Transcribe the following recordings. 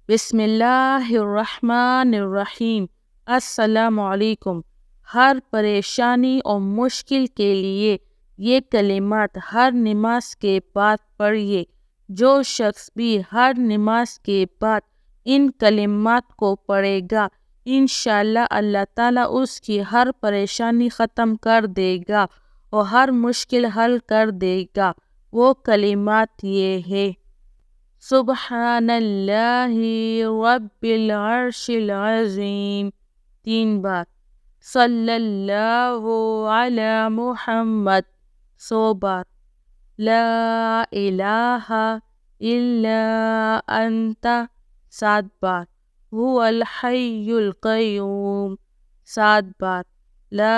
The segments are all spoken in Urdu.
بسم اللہ الرحمن الرحیم۔ السلام علیکم۔ ہر پریشانی اور مشکل کے لیے یہ کلمات ہر نماز کے بعد پڑھیے۔ جو شخص بھی ہر نماز کے بعد ان کلمات کو پڑھے گا، انشاءاللہ اللہ تعالیٰ اس کی ہر پریشانی ختم کر دے گا اور ہر مشکل حل کر دے گا۔ وہ کلمات یہ ہے: سبحان اللہ رب العرش العظیم 3 بار، صلی اللہ علی محمد 100 بار، لا الہ الا انت 7 بار، هو الحی القیوم 7 بار، لا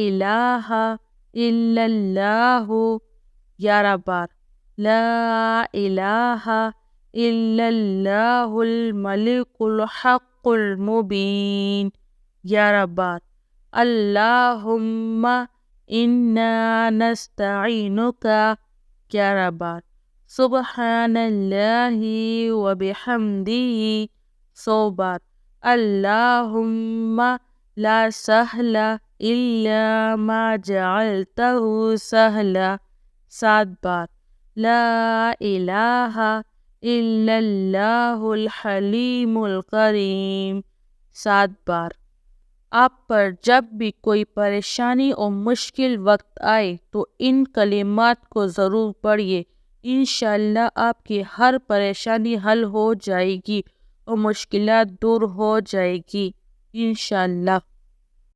الہ الا اللہ 11 بار، لا الہ الا اللہ الملک الحق المبین 11 بار، اللہم انا نستعینک 11 بار، سبحان اللہ وبحمدہ 100 بار، اللہم لا سہل الا ما جعلتہ سہلا 7 بار، لا الہ الا اللہ الحلیم الکریم 7 بار۔ آپ پر جب بھی کوئی پریشانی اور مشکل وقت آئے تو ان کلمات کو ضرور پڑھیے۔ انشاءاللہ آپ کی ہر پریشانی حل ہو جائے گی اور مشکلات دور ہو جائے گی انشاءاللہ۔